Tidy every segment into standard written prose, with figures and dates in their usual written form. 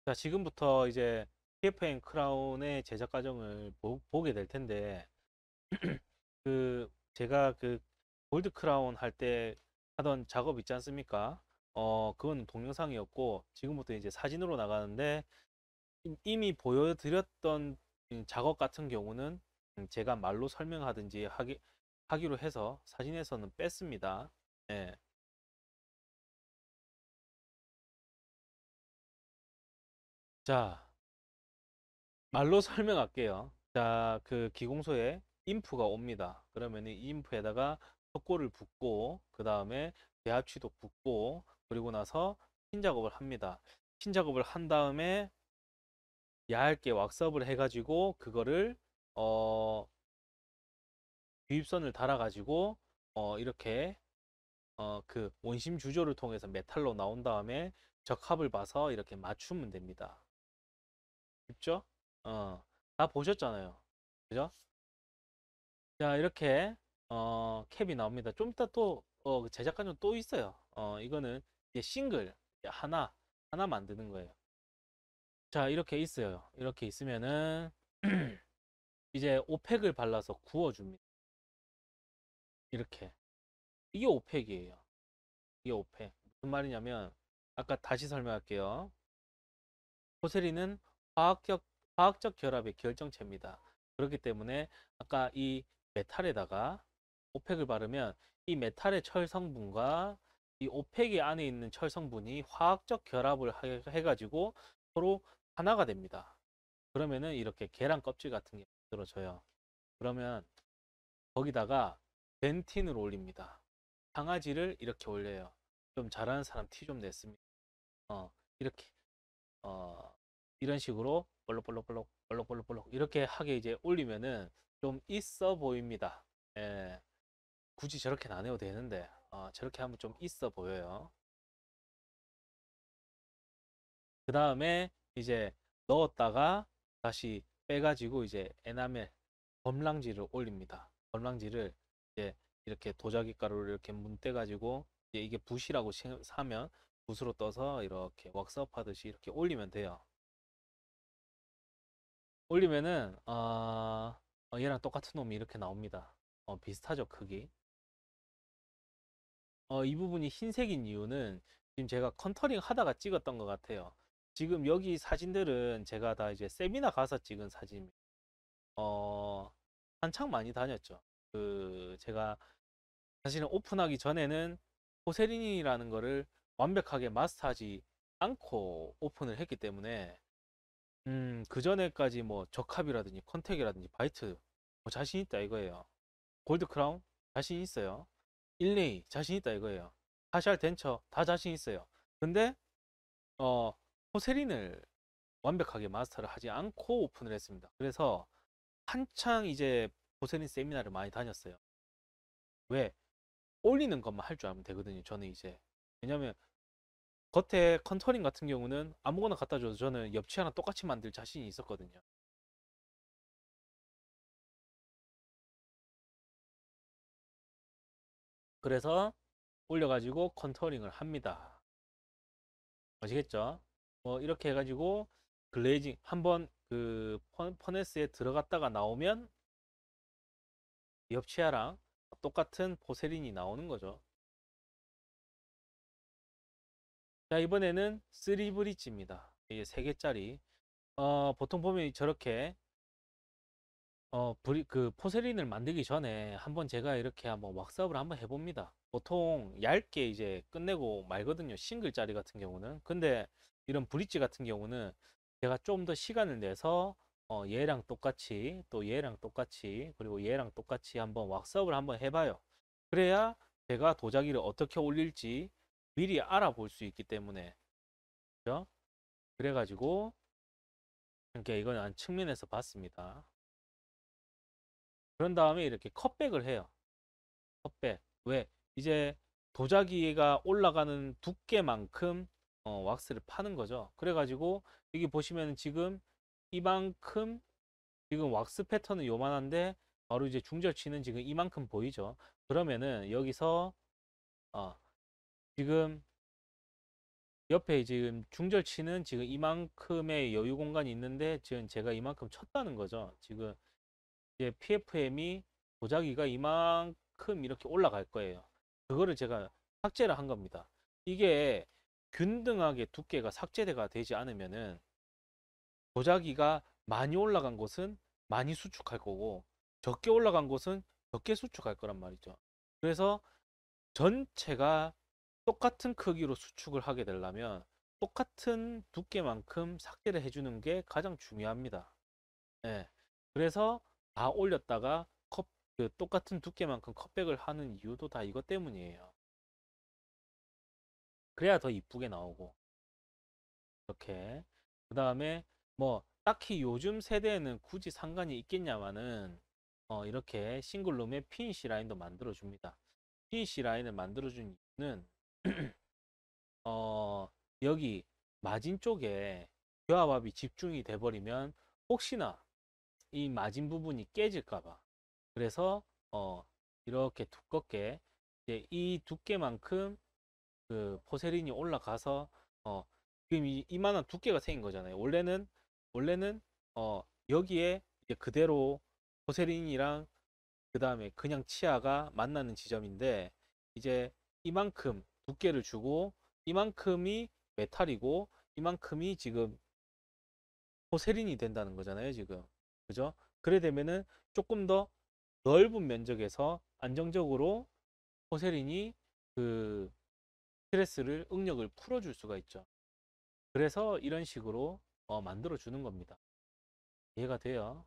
자, 지금부터 이제 TFN 크라운의 제작 과정을 보게 될 텐데, 제가 골드 크라운 할 때 하던 작업 있지 않습니까? 그건 동영상이었고, 지금부터 이제 사진으로 나가는데, 이미 보여드렸던 작업 같은 경우는 제가 말로 설명하든지 하기로 해서 사진에서는 뺐습니다. 예. 자, 말로 설명할게요. 자, 기공소에 인프가 옵니다. 그러면 이 인프에다가 석고를 붓고, 그 다음에 대합취도 붓고, 그리고 나서 핀 작업을 합니다. 핀 작업을 한 다음에 얇게 왁스업을 해가지고, 그거를, 어, 유입선을 달아가지고, 이렇게, 원심 주조를 통해서 메탈로 나온 다음에 적합을 봐서 이렇게 맞추면 됩니다. 쉽죠? 어, 다 보셨잖아요. 그죠? 자, 이렇게 캡이 나옵니다. 좀 이따 또 제작과정 또 있어요. 이거는 이제 싱글 하나 만드는 거예요. 자, 이렇게 있어요. 이렇게 있으면은 이제 오펙을 발라서 구워줍니다. 이렇게 이게 오펙이에요. 이게 오펙. 무슨 말이냐면 아까 다시 설명할게요. 포세린은 화학적 화학적 결합의 결정체입니다. 그렇기 때문에 아까 이 메탈에다가 오펙을 바르면 이 메탈의 철 성분과 이 오펙이 안에 있는 철 성분이 화학적 결합을 해가지고 서로 하나가 됩니다. 그러면은 이렇게 계란 껍질 같은 게 만들어져요. 그러면 거기다가 벤틴을 올립니다. 강아지를 이렇게 올려요. 좀 잘하는 사람 티 좀 냈습니다. 이렇게 어, 이런 식으로 볼록볼록볼록 볼록볼록볼록 이렇게 하게 이제 올리면은 좀 있어 보입니다. 예, 굳이 저렇게는 안 해도 되는데 저렇게 하면 좀 있어 보여요. 그 다음에 이제 넣었다가 다시 빼가지고 이제 에나멜 범랑지를 올립니다. 범랑지를 이제 이렇게 도자기 가루를 이렇게 문대가지고 이제 이게 붓이라고 사면 붓으로 떠서 이렇게 왁스업 하듯이 이렇게 올리면 돼요. 올리면은 얘랑 똑같은 놈이 이렇게 나옵니다. 비슷하죠, 크기. 이 부분이 흰색인 이유는 지금 제가 컨터링 하다가 찍었던 것 같아요. 지금 여기 사진들은 제가 다 이제 세미나 가서 찍은 사진입니다. 어, 한창 많이 다녔죠. 제가 사실은 오픈하기 전에는 포세린이라는 거를 완벽하게 마스터하지 않고 오픈을 했기 때문에 그 전에까지 뭐 적합이라든지 컨택이라든지 바이트 뭐 자신 있다 이거예요. 골드 크라운 자신 있어요. 일레이 자신 있다 이거예요. 파샬 덴처 다 자신 있어요. 근데 어 포세린을 완벽하게 마스터를 하지 않고 오픈을 했습니다. 그래서 한창 이제 포세린 세미나를 많이 다녔어요. 왜? 올리는 것만 할 줄 알면 되거든요. 저는 이제 왜냐면 겉에 컨터링 같은 경우는 아무거나 갖다 줘도 저는 옆치 하나 똑같이 만들 자신이 있었거든요. 그래서 올려가지고 컨터링을 합니다. 아시겠죠? 이렇게 해가지고 글레이징 한번 퍼네스에 들어갔다가 나오면 옆치아랑 똑같은 포세린이 나오는 거죠. 자, 이번에는 3 브릿지입니다. 이게 3개짜리. 보통 보면 저렇게 포세린을 만들기 전에 한번 제가 이렇게 한번 왁스업을 한번 해봅니다. 보통 얇게 이제 끝내고 말거든요. 싱글짜리 같은 경우는. 근데 이런 브릿지 같은 경우는 제가 좀 더 시간을 내서 얘랑 똑같이 또 얘랑 똑같이 그리고 얘랑 똑같이 한번 왁스업을 한번 해봐요. 그래야 제가 도자기를 어떻게 올릴지 미리 알아볼 수 있기 때문에 그죠? 그래가지고 이렇게 이건 한 측면에서 봤습니다. 그런 다음에 이렇게 컷백을 해요. 컵백. 왜? 이제 도자기가 올라가는 두께만큼 왁스를 파는 거죠. 그래가지고 여기 보시면 지금 이만큼 지금 왁스 패턴은 요만한데 바로 이제 중절치는 지금 이만큼 보이죠. 그러면은 여기서 어, 지금 옆에 지금 중절치는 지금 이만큼의 여유 공간이 있는데 지금 제가 이만큼 쳤다는 거죠. 지금 이제 PFM이 도자기가 이만큼 이렇게 올라갈 거예요. 그거를 제가 삭제를 한 겁니다. 이게 균등하게 두께가 삭제가 되지 않으면은 도자기가 많이 올라간 곳은 많이 수축할 거고 적게 올라간 곳은 적게 수축할 거란 말이죠. 그래서 전체가 똑같은 크기로 수축을 하게 되려면 똑같은 두께만큼 삭제를 해주는 게 가장 중요합니다. 예. 그래서 다 올렸다가 그 똑같은 두께만큼 컷백을 하는 이유도 다 이것 때문이에요. 그래야 더 이쁘게 나오고. 이렇게. 그 다음에 뭐 딱히 요즘 세대에는 굳이 상관이 있겠냐마는 이렇게 싱글룸에 피니시 라인도 만들어 줍니다. 피니시 라인을 만들어 준 이유는 어, 여기 마진 쪽에 교합압이 집중이 돼 버리면 혹시나 이 마진 부분이 깨질까 봐. 그래서 이렇게 두껍게 이제 이 두께만큼 그 포세린이 올라가서 어 지금 이만한 두께가 생긴 거잖아요. 원래는 여기에 이제 그대로 포세린이랑 그 다음에 그냥 치아가 만나는 지점인데 이제 이만큼 두께를 주고 이만큼이 메탈이고 이만큼이 지금 포세린이 된다는 거잖아요, 지금. 그죠? 그래 되면은 조금 더 넓은 면적에서 안정적으로 포세린이 그 스트레스를 응력을 풀어줄 수가 있죠. 그래서 이런 식으로 만들어 주는 겁니다. 이해가 돼요?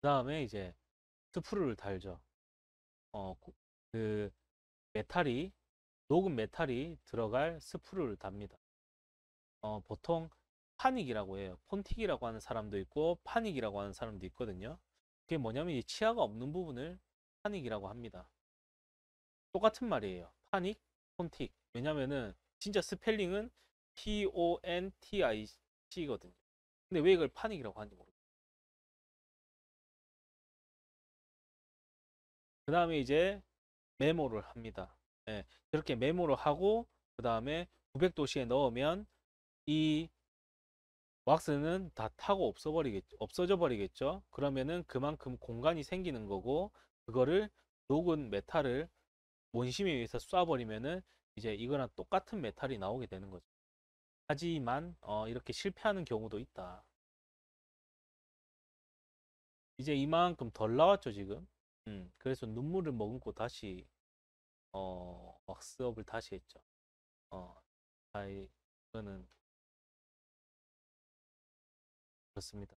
그 다음에 이제 스프루를 달죠. 어, 그 메탈이 녹은 메탈이 들어갈 스프루를 답니다. 보통 파닉이라고 해요. 폰틱이라고 하는 사람도 있고 파닉이라고 하는 사람도 있거든요. 그게 뭐냐면 이 치아가 없는 부분을 파닉이라고 합니다. 똑같은 말이에요. 파닉, 폰틱. 왜냐면은 진짜 스펠링은 PONTIC거든요. 근데 왜 이걸 파닉이라고 하는지 모르겠어요. 그 다음에 이제 메모를 합니다. 예, 이렇게 메모를 하고 그 다음에 900도씨에 넣으면 이 왁스는 다 타고 없어져 버리겠죠. 그러면은 그만큼 공간이 생기는 거고 그거를 녹은 메탈을 원심에 의해서 쏴버리면은 이제 이거랑 똑같은 메탈이 나오게 되는 거죠. 하지만 이렇게 실패하는 경우도 있다. 이제 이만큼 덜 나왔죠 지금. 그래서 눈물을 머금고 다시 왁스업을 다시 했죠. 어, 이거는 그렇습니다.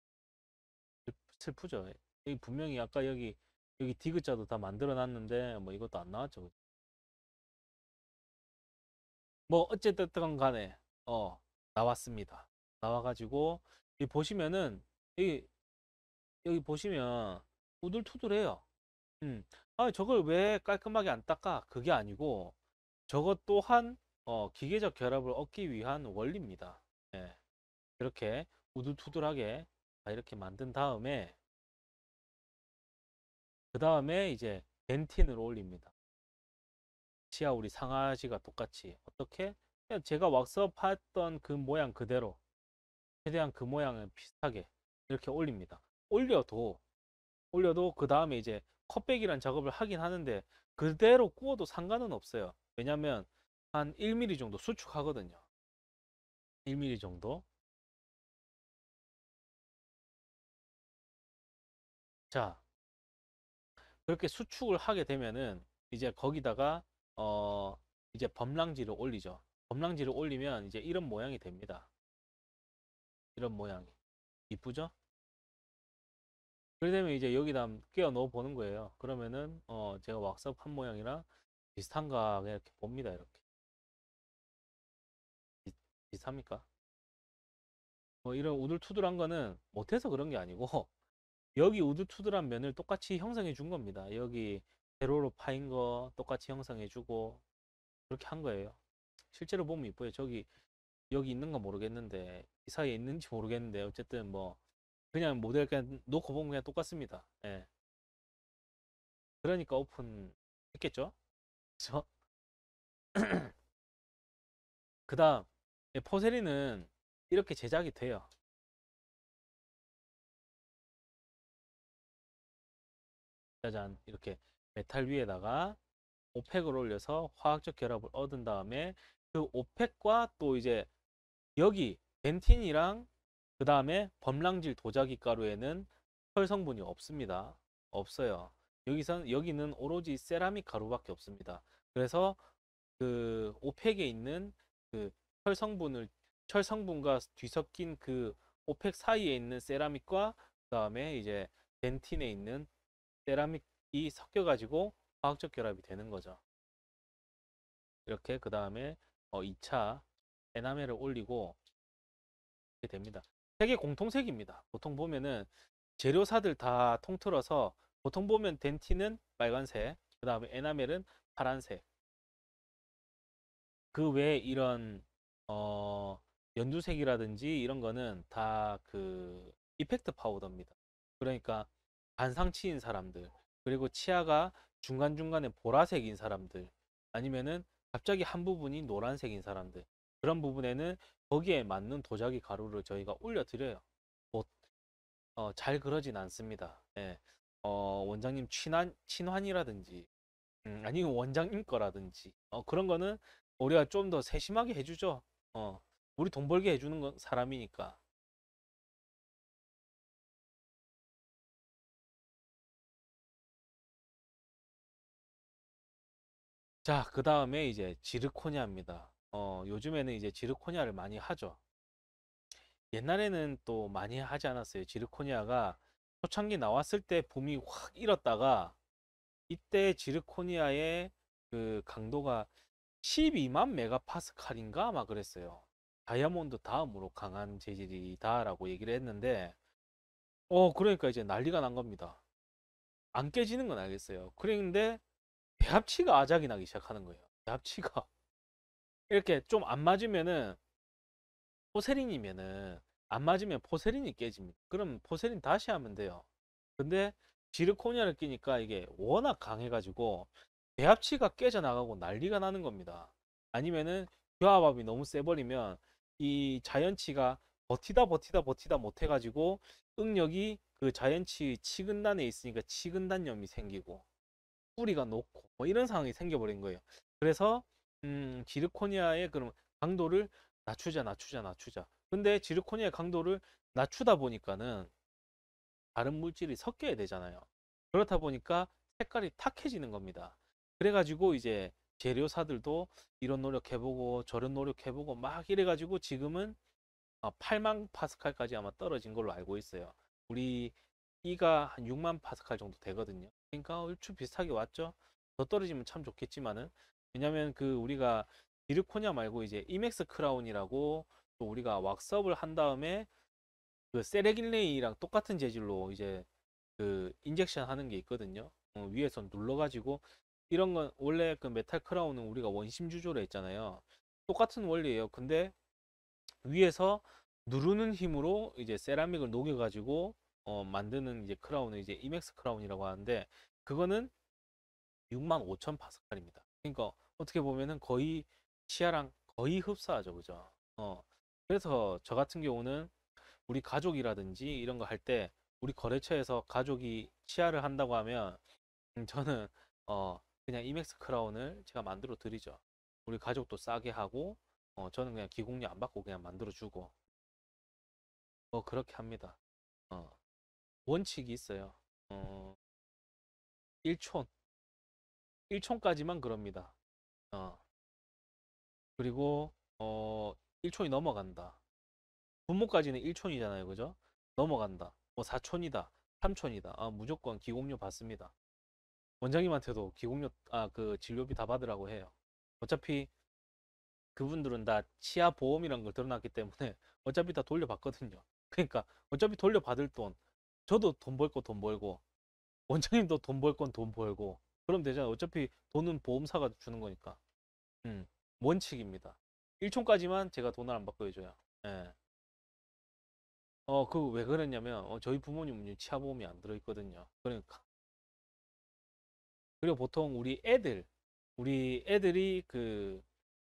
슬프죠. 여기 분명히 아까 여기 디귿자도 다 만들어 놨는데 뭐 이것도 안 나왔죠. 뭐 어쨌든 간에 나왔습니다. 나와가지고 이 보시면은 여기 여기 보시면 우들투들해요. 저걸 왜 깔끔하게 안 닦아? 그게 아니고 저것 또한 기계적 결합을 얻기 위한 원리입니다. 예, 이렇게 우두투들하게 이렇게 만든 다음에 그 다음에 이제 덴틴을 올립니다. 치아 우리 상하지가 똑같이 어떻게? 그냥 제가 왁스업 했던 그 모양 그대로 최대한 그 모양을 비슷하게 이렇게 올립니다. 올려도 그 다음에 이제 컷백이란 작업을 하긴 하는데 그대로 구워도 상관은 없어요. 왜냐면 한 1mm 정도 수축하거든요. 1mm 정도. 자, 그렇게 수축을 하게 되면은 이제 거기다가 어 이제 범랑지를 올리죠. 범랑지를 올리면 이제 이런 모양이 됩니다. 이런 모양이 이쁘죠? 그러게 되면 이제 여기다 끼워 넣어 보는 거예요. 그러면은 제가 왁스업 한 모양이랑 비슷한가 그냥 이렇게 봅니다. 이렇게 비, 비슷합니까? 이런 우둘투둘한 거는 못해서 그런 게 아니고 여기 우두투들한 면을 똑같이 형성해 준 겁니다. 여기 세로로 파인 거 똑같이 형성해 주고 그렇게 한 거예요. 실제로 보면 이뻐요. 여기 있는 거 모르겠는데 이 사이에 있는지 모르겠는데 어쨌든 뭐 그냥 모델 그냥 놓고 보면 그냥 똑같습니다. 예. 그러니까 오픈 했겠죠? 그죠? 그 다음, 포세린은 이렇게 제작이 돼요. 짜잔, 이렇게 메탈 위에다가 오펙을 올려서 화학적 결합을 얻은 다음에 그 오펙과 또 이제 여기 덴틴이랑 그 다음에 범랑질 도자기 가루에는 철 성분이 없습니다. 없어요. 여기는 오로지 세라믹 가루밖에 없습니다. 그래서 그 오펙에 있는 그 철 성분을 철 성분과 뒤섞인 그 오펙 사이에 있는 세라믹과 그다음에 이제 덴틴에 있는 세라믹이 섞여 가지고 화학적 결합이 되는 거죠. 이렇게 그다음에 2차 에나멜을 올리고 이렇게 됩니다. 색의 공통색입니다. 보통 보면은 재료사들 다 통틀어서 보통 보면 덴틴은 빨간색, 그다음에 에나멜은 파란색. 그 외에 이런 어, 연두색이라든지 이런 거는 다 그 이펙트 파우더입니다. 그러니까 반상치인 사람들, 그리고 치아가 중간중간에 보라색인 사람들, 아니면은 갑자기 한 부분이 노란색인 사람들, 그런 부분에는 거기에 맞는 도자기 가루를 저희가 올려드려요. 뭐, 잘 그러진 않습니다. 예. 원장님 친환이라든지 아니면 원장님 거라든지 그런 거는 우리가 좀 더 세심하게 해주죠. 어, 우리 돈 벌게 해주는 건 사람이니까. 자, 그 다음에 이제 지르코니아입니다. 요즘에는 이제 지르코니아를 많이 하죠. 옛날에는 또 많이 하지 않았어요. 지르코니아가 초창기 나왔을 때 붐이 확 일었다가 이때 지르코니아의 그 강도가 12만 메가파스칼인가 아마 그랬어요. 다이아몬드 다음으로 강한 재질이다라고 얘기를 했는데 그러니까 이제 난리가 난 겁니다. 안 깨지는 건 알겠어요. 그런데 배합치가 아작이 나기 시작하는 거예요. 배합치가 이렇게 좀 안 맞으면은 포세린이면은 안 맞으면 포세린이 깨집니다. 그럼 포세린 다시 하면 돼요. 근데 지르코니아를 끼니까 이게 워낙 강해가지고 배합치가 깨져나가고 난리가 나는 겁니다. 아니면은 교합압이 너무 세버리면 이 자연치가 버티다 못해가지고 응력이 그 자연치 치근단에 있으니까 치근단염이 생기고 뿌리가 녹고 뭐 이런 상황이 생겨버린 거예요. 그래서 지르코니아의 그런 강도를 낮추자. 근데 지르코니아 강도를 낮추다 보니까는 다른 물질이 섞여야 되잖아요. 그렇다 보니까 색깔이 탁해지는 겁니다. 그래가지고 이제 재료사들도 이런 노력해보고 저런 노력해보고 막 이래가지고 지금은 8만 파스칼까지 아마 떨어진 걸로 알고 있어요. 우리 E가 한 6만 파스칼 정도 되거든요. 그러니까 얼추 비슷하게 왔죠. 더 떨어지면 참 좋겠지만은 왜냐면 그 우리가 디르코냐 말고 이제 이맥스 크라운이라고 또 우리가 왁스업을 한 다음에 그 세레길레이랑 똑같은 재질로 이제 그 인젝션 하는 게 있거든요. 위에서 눌러가지고 이런 건 원래 그 메탈 크라운은 우리가 원심 주조로 했잖아요. 똑같은 원리예요. 근데 위에서 누르는 힘으로 이제 세라믹을 녹여가지고 만드는 이제 크라운을 이제 이맥스 크라운이라고 하는데 그거는 6만 5천 파스칼입니다. 그러니까 어떻게 보면은 거의 치아랑 거의 흡사하죠, 그죠? 그래서 저 같은 경우는 우리 가족이라든지 이런 거 할 때 우리 거래처에서 가족이 치아를 한다고 하면 저는 그냥 이맥스 크라운을 제가 만들어 드리죠. 우리 가족도 싸게 하고 저는 그냥 기공료 안 받고 그냥 만들어 주고 그렇게 합니다. 어, 원칙이 있어요. 어, 1촌, 1촌까지만 그럽니다. 어, 그리고 1촌이 넘어간다. 분모까지는 1촌이잖아요, 그죠? 넘어간다. 뭐 4촌이다, 3촌이다. 무조건 기공료 받습니다. 원장님한테도 기공료, 그 진료비 다 받으라고 해요. 어차피 그분들은 다 치아 보험이란 걸 들어놨기 때문에 어차피 다 돌려받거든요. 그러니까 어차피 돌려받을 돈, 저도 돈 벌 거 돈 벌고 원장님도 돈 벌 건 돈 벌고 그럼 되잖아요. 어차피 돈은 보험사가 주는 거니까. 음, 원칙입니다. 1촌까지만 제가 돈을 안 받고 해줘요. 예. 그 왜 그랬냐면 저희 부모님은 치아보험이 안 들어있거든요. 그러니까 그리고 보통 우리 애들이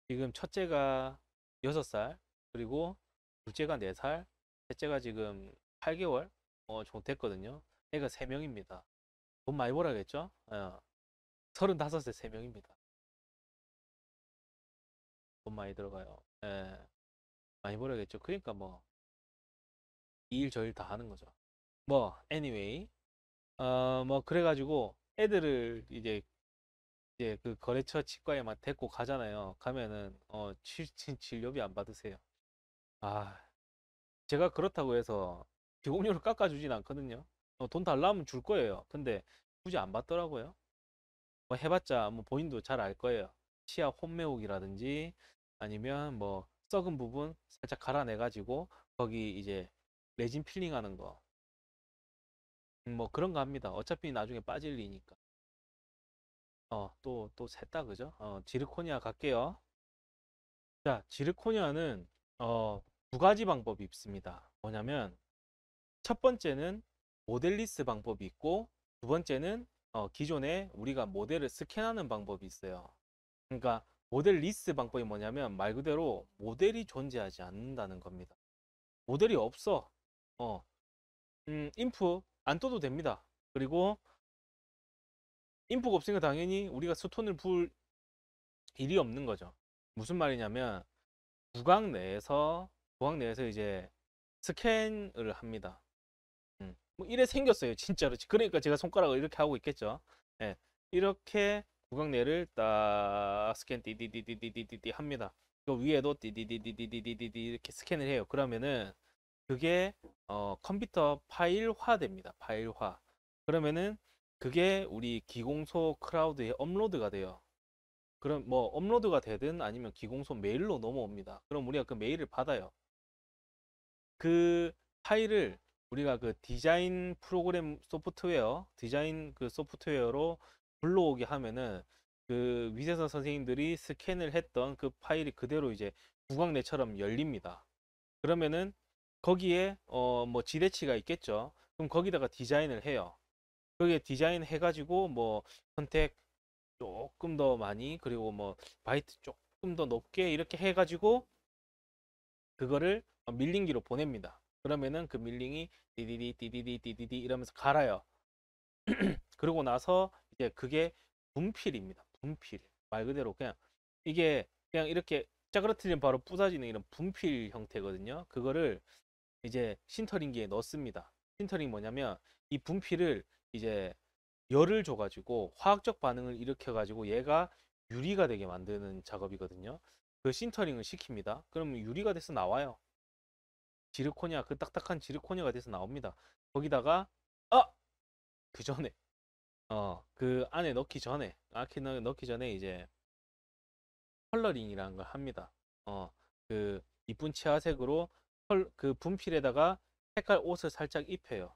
지금 첫째가 6살, 그리고 둘째가 4살, 셋째가 지금 8개월 정도 됐거든요. 애가 3명입니다. 돈 많이 벌어야겠죠? 35세 3명입니다. 돈 많이 들어가요. 예, 많이 벌어야겠죠. 그러니까 뭐, 이 일 저 일 다 하는 거죠. 뭐, anyway. 뭐, 그래가지고, 애들을 이제 그 거래처 치과에만 데리고 가잖아요. 가면은, 진료비 안 받으세요. 아, 제가 그렇다고 해서 비공료를 깎아주진 않거든요. 돈 달라면 줄 거예요. 근데 굳이 안 받더라고요. 뭐 해봤자 뭐 본인도 잘 알 거예요. 치아 홈매혹이라든지 아니면 뭐 썩은 부분 살짝 갈아내가지고 거기 이제 레진 필링하는 거. 뭐 그런 거 합니다. 어차피 나중에 빠질 리니까. 또 샜다 그죠? 지르코니아 갈게요. 자, 지르코니아는 어, 두 가지 방법이 있습니다. 뭐냐면 첫 번째는 모델리스 방법이 있고 두 번째는 기존에 우리가 모델을 스캔하는 방법이 있어요. 그러니까 모델리스 방법이 뭐냐면 말 그대로 모델이 존재하지 않는다는 겁니다. 모델이 없어. 어, 인프 안 떠도 됩니다. 그리고 인프가 없으니까 당연히 우리가 스톤을 부을 일이 없는 거죠. 무슨 말이냐면 구강 내에서 이제 스캔을 합니다. 뭐 이래 생겼어요, 진짜로. 그러니까 제가 손가락을 이렇게 하고 있겠죠. 예, 이렇게 구강내를 딱 스캔 띠디디디디디디 합니다. 그 위에도 띠디디디디디디 이렇게 스캔을 해요. 그러면은 그게 컴퓨터 파일화 됩니다. 파일화. 그러면은 그게 우리 기공소 클라우드에 업로드가 돼요. 그럼 뭐 업로드가 되든 아니면 기공소 메일로 넘어옵니다. 그럼 우리가 그 메일을 받아요. 그 파일을 우리가 그 디자인 프로그램 소프트웨어, 디자인 그 소프트웨어로 불러오게 하면은 그 위세서 선생님들이 스캔을 했던 그 파일이 그대로 이제 구강내처럼 열립니다. 그러면은 거기에 뭐 지대치가 있겠죠. 그럼 거기다가 디자인을 해요. 거기에 디자인 해가지고 뭐 선택 조금 더 많이 그리고 뭐 바이트 조금 더 높게 이렇게 해가지고 그거를 밀링기로 보냅니다. 그러면은 그 밀링이 디디디 디디디 디디디 이러면서 갈아요. 그러고 나서 이제 그게 분필입니다. 분필. 말 그대로 그냥 이게 그냥 이렇게 짜그러뜨리면 바로 부서지는 이런 분필 형태거든요. 그거를 이제 신터링기에 넣습니다. 신터링 뭐냐면 이 분필을 이제 열을 줘가지고 화학적 반응을 일으켜가지고 얘가 유리가 되게 만드는 작업이거든요. 그 신터링을 시킵니다. 그러면 유리가 돼서 나와요. 지르코니아 그 딱딱한 지르코니아가 돼서 나옵니다. 거기다가 아! 그 전에 그 안에 넣기 전에 이제 컬러링이라는 걸 합니다. 그 이쁜 치아색으로 그 분필에다가 색깔 옷을 살짝 입혀요.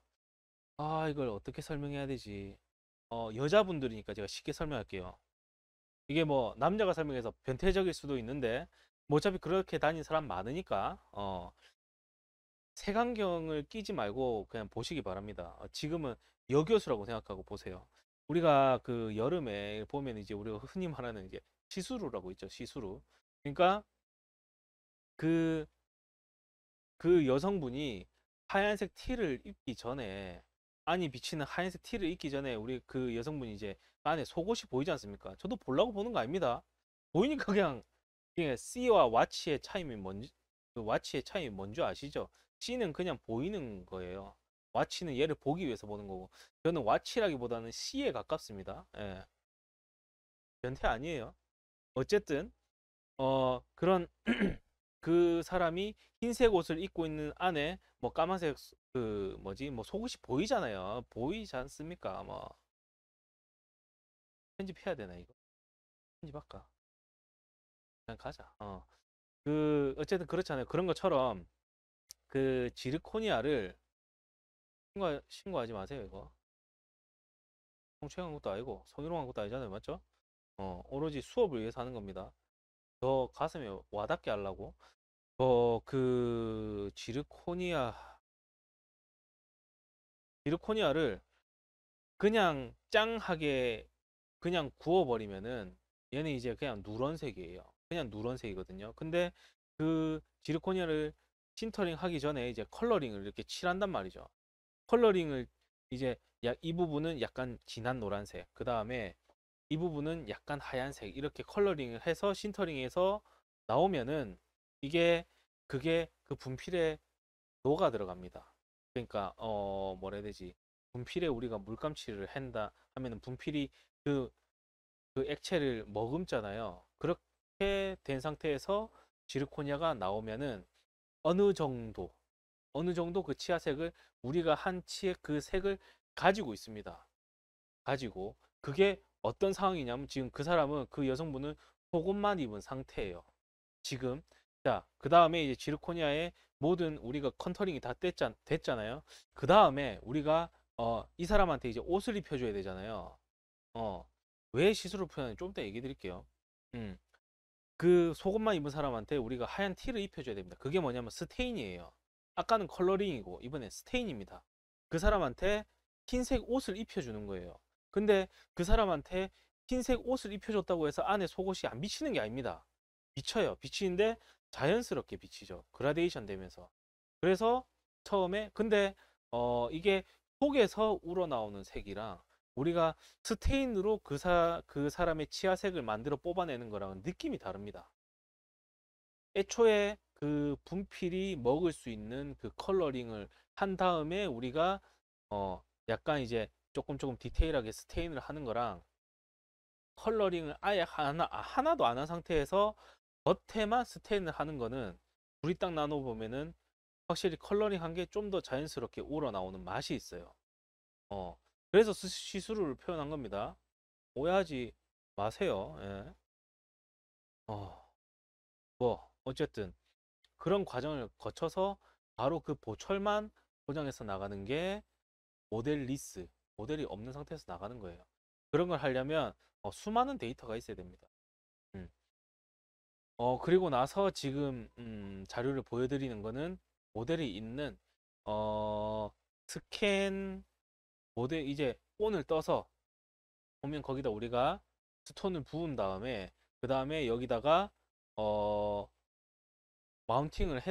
아, 이걸 어떻게 설명해야 되지? 여자분들이니까 제가 쉽게 설명할게요. 이게 뭐 남자가 설명해서 변태적일 수도 있는데 뭐 어차피 그렇게 다니는 사람 많으니까 색안경을 끼지 말고 그냥 보시기 바랍니다. 지금은 여교수라고 생각하고 보세요. 우리가 그 여름에 보면 이제 우리가 흔히 말하는 이제 시스루라고 있죠. 시스루. 그러니까 그, 그 여성분이 하얀색 티를 입기 전에 안이 비치는 하얀색 티를 입기 전에 우리 그 여성분이 이제 안에 속옷이 보이지 않습니까? 저도 보려고 보는 거 아닙니다. 보이니까 그냥 C와 와치의 차이이 뭔지 그 와치의 차이 뭔지 아시죠? C는 그냥 보이는 거예요. 와치는 얘를 보기 위해서 보는 거고 저는 와치라기보다는 C에 가깝습니다. 예, 변태 아니에요. 어쨌든 그런 그 사람이 흰색 옷을 입고 있는 안에 뭐 까만색 그 뭐지 뭐 속옷이 보이잖아요. 보이지 않습니까? 뭐 편집해야 되나 이거? 편집할까? 그냥 가자. 그 어쨌든 그렇잖아요. 그런 것처럼 그 지르코니아를 신고하지 마세요 이거. 성추행한 것도 아니고 성희롱한 것도 아니잖아요, 맞죠? 오로지 수업을 위해서 하는 겁니다. 더 가슴에 와닿게 하려고. 그 지르코니아를 그냥 짱하게 그냥 구워버리면은 얘는 이제 그냥 누런색이에요. 그냥 누런색이거든요. 근데 그 지르코니아를 신터링 하기 전에 이제 컬러링을 이렇게 칠한단 말이죠. 컬러링을 이제 이 부분은 약간 진한 노란색, 그 다음에 이 부분은 약간 하얀색 이렇게 컬러링을 해서 신터링해서 나오면은 이게 그게 그 분필에 녹아 들어갑니다. 그러니까 뭐라 해야 되지? 분필에 우리가 물감칠을 한다 하면은 분필이 그, 그 액체를 머금잖아요. 그렇게 된 상태에서 지르코니아가 나오면은 어느 정도 어느 정도 그 치아색을 우리가 한 치의 그 색을 가지고 있습니다. 가지고 그게 어떤 상황이냐면 지금 그 사람은 그 여성분은 속옷만 입은 상태예요. 지금 자, 그 다음에 이제 지르코니아의 모든 우리가 컨터링이 다 됐잖아요. 그 다음에 우리가 이 사람한테 이제 옷을 입혀줘야 되잖아요. 어, 왜 시스루 표현을 좀 이따 얘기해 드릴게요. 음, 그 속옷만 입은 사람한테 우리가 하얀 티를 입혀줘야 됩니다. 그게 뭐냐면 스테인이에요. 아까는 컬러링이고 이번엔 스테인입니다. 그 사람한테 흰색 옷을 입혀주는 거예요. 근데 그 사람한테 흰색 옷을 입혀줬다고 해서 안에 속옷이 안 비치는 게 아닙니다. 비쳐요. 비치는데 자연스럽게 비치죠. 그라데이션 되면서. 그래서 처음에 근데 이게 속에서 우러나오는 색이랑 우리가 스테인으로 그 사람의 치아색을 만들어 뽑아내는 거랑은 느낌이 다릅니다. 애초에 그 분필이 먹을 수 있는 그 컬러링을 한 다음에 우리가 약간 이제 조금 디테일하게 스테인을 하는 거랑 컬러링을 아예 하나도 안 한 상태에서 겉에만 스테인을 하는 거는 둘이 딱 나눠 보면은 확실히 컬러링 한 게 좀 더 자연스럽게 우러나오는 맛이 있어요. 어, 그래서 시스루를 표현한 겁니다. 오해하지 마세요. 예. 어, 뭐 어쨌든 그런 과정을 거쳐서 바로 그 보철만 포장해서 나가는 게 모델 리스, 모델이 없는 상태에서 나가는 거예요. 그런 걸 하려면 수많은 데이터가 있어야 됩니다. 음. 그리고 나서 지금 자료를 보여드리는 거는 모델이 있는 어, 스캔 모델 이제 온을 떠서 보면 거기다 우리가 스톤을 부은 다음에 그 다음에 여기다가 어, 마운팅을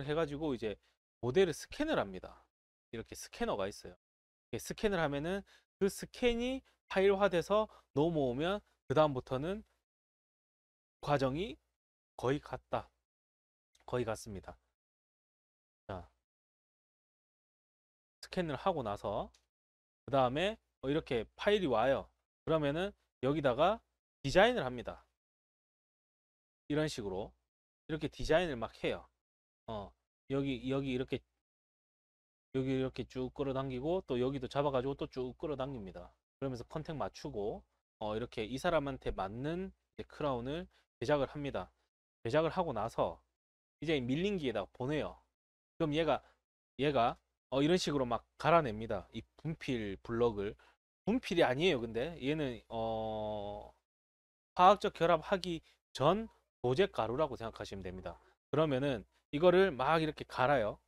해가지고 이제 모델을 스캔을 합니다. 이렇게 스캐너가 있어요. 이렇게 스캔을 하면은 그 스캔이 파일화돼서 넘어오면 그 다음부터는 과정이 거의 같다. 거의 같습니다. 자, 스캔을 하고 나서 그 다음에 이렇게 파일이 와요. 그러면은 여기다가 디자인을 합니다. 이런 식으로 이렇게 디자인을 막 해요. 어, 여기 이렇게 쭉 끌어당기고 또 여기도 잡아가지고 또 쭉 끌어당깁니다. 그러면서 컨택 맞추고 이렇게 이 사람한테 맞는 이제 크라운을 제작을 합니다. 제작을 하고 나서 이제 밀링기에다 보내요. 그럼 얘가 이런 식으로 막 갈아냅니다. 이 분필 블럭을 분필이 아니에요. 근데 얘는 화학적 결합하기 전 도제 가루라고 생각하시면 됩니다. 그러면은 이거를 막 이렇게 갈아요.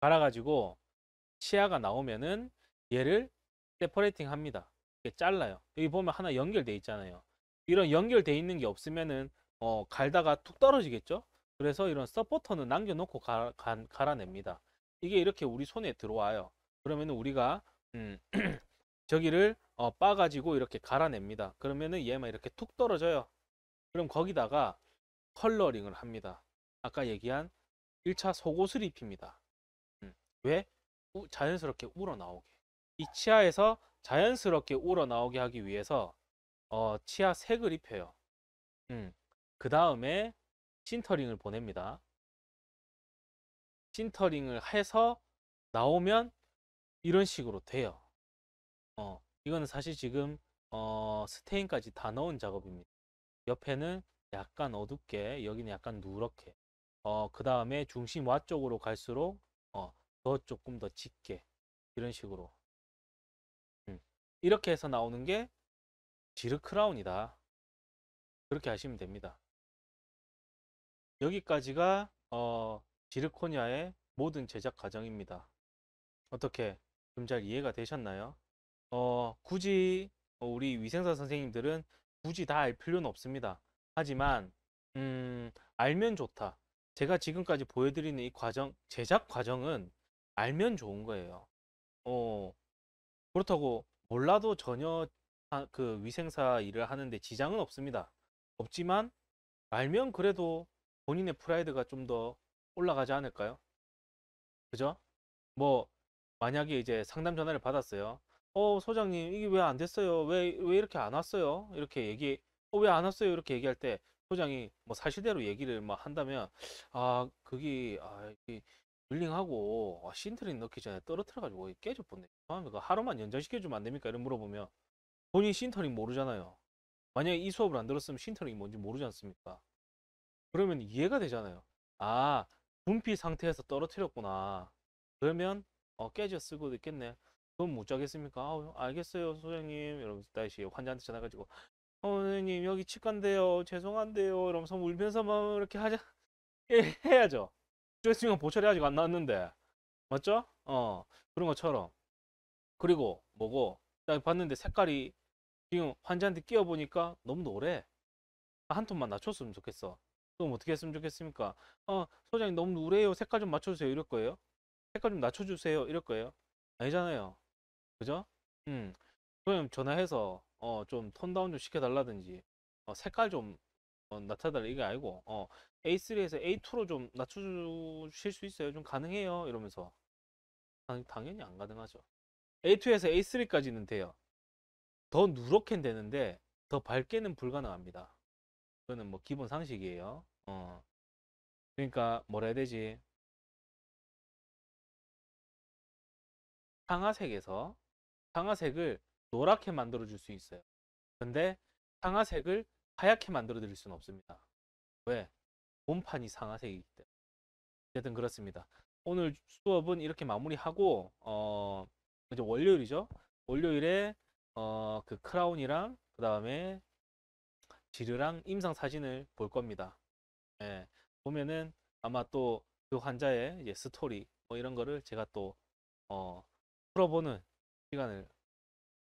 갈아가지고 치아가 나오면은 얘를 세퍼레이팅 합니다. 이렇게 잘라요. 여기 보면 하나 연결돼 있잖아요. 이런 연결돼 있는 게 없으면은 갈다가 툭 떨어지겠죠? 그래서 이런 서포터는 남겨놓고 갈아냅니다. 이게 이렇게 우리 손에 들어와요. 그러면은 우리가 음, 저기를 빻아가지고 이렇게 갈아냅니다. 그러면은 얘만 이렇게 툭 떨어져요. 그럼 거기다가 컬러링을 합니다. 아까 얘기한 1차 속옷을 입힙니다. 왜? 자연스럽게 우러나오게. 이 치아에서 자연스럽게 우러나오게 하기 위해서 치아 색을 입혀요. 그 다음에 신터링을 보냅니다. 신터링을 해서 나오면 이런 식으로 돼요. 이거는 사실 지금 스테인까지 다 넣은 작업입니다. 옆에는 약간 어둡게, 여기는 약간 누렇게. 그 다음에 중심 와 쪽으로 갈수록 더 조금 더 짙게 이런 식으로. 음. 이렇게 해서 나오는 게 지르 크라운이다. 그렇게 하시면 됩니다. 여기까지가 지르코니아의 모든 제작 과정입니다. 어떻게 좀 잘 이해가 되셨나요? 굳이 우리 위생사 선생님들은 굳이 다 알 필요는 없습니다. 하지만 알면 좋다. 제가 지금까지 보여드리는 이 과정, 제작 과정은 알면 좋은 거예요. 어, 그렇다고 몰라도 전혀 그 위생사 일을 하는데 지장은 없습니다. 없지만 알면 그래도 본인의 프라이드가 좀 더 올라가지 않을까요? 그죠? 뭐 만약에 이제 상담 전화를 받았어요. 소장님 이게 왜 안 됐어요? 왜 이렇게 안 왔어요? 이렇게 왜 안 왔어요? 이렇게 얘기할 때 소장이 뭐 사실대로 얘기를 막 한다면 그게 이게 릴링하고 신트링 넣기 전에 떨어뜨려가지고 깨졌던데 죄송합니다. 하루만 연장시켜주면 안 됩니까? 이런 물어보면 본인 신터링 모르잖아요. 만약에 이 수업을 안 들었으면 신터링이 뭔지 모르지 않습니까? 그러면 이해가 되잖아요. 아, 분필 상태에서 떨어뜨렸구나. 그러면 깨져 쓰고 있겠네. 그럼 못 자겠습니까? 알겠어요, 소장님. 이러면서 다시 환자한테 전화가지고 선생님 여기 치과인데요. 죄송한데요. 이러면서 울면서 막 이렇게 하자. 해야죠. 스트레스가 보철이 아직 안 나왔는데. 맞죠? 그런 것처럼. 그리고 뭐고 딱 봤는데 색깔이 지금 환자한테 끼워보니까 너무 노래. 한 톤만 낮췄으면 좋겠어. 그럼 어떻게 했으면 좋겠습니까? 소장님 너무 누래요. 색깔 좀 맞춰주세요. 이럴 거예요. 색깔 좀 낮춰주세요. 이럴 거예요. 아니잖아요. 그죠? 음. 그럼 전화해서 좀 톤 다운 좀 시켜달라든지 색깔 좀 낮춰달라 이게 아니고 A3에서 A2로 좀 낮춰주실 수 있어요. 좀 가능해요. 이러면서 당연히 안 가능하죠. A2에서 A3까지는 돼요. 더 누렇게는 되는데 더 밝게는 불가능합니다. 그거는 뭐 기본 상식이에요. 그러니까 뭐라 해야 되지? 상아색에서 상아색을 노랗게 만들어 줄 수 있어요. 근데 상아색을 하얗게 만들어 드릴 수는 없습니다. 왜? 몸판이 상아색이기 때문에. 어쨌든 그렇습니다. 오늘 수업은 이렇게 마무리하고 이제 월요일이죠. 월요일에 그 크라운이랑 그다음에 지르랑 임상 사진을 볼 겁니다. 예. 보면은 아마 또 그 환자의 이제 스토리 뭐 이런 거를 제가 또 어, 풀어보는 시간을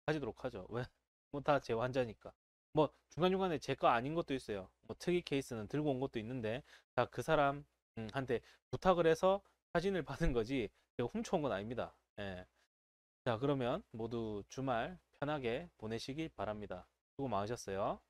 가지도록 하죠. 왜? 뭐 다 제 환자니까. 뭐 중간중간에 제 거 아닌 것도 있어요. 뭐 특이 케이스는 들고 온 것도 있는데 다 그 사람 한테 부탁을 해서 사진을 받은 거지 제가 훔쳐온 건 아닙니다. 예. 자, 그러면 모두 주말 편하게 보내시길 바랍니다. 수고 많으셨어요.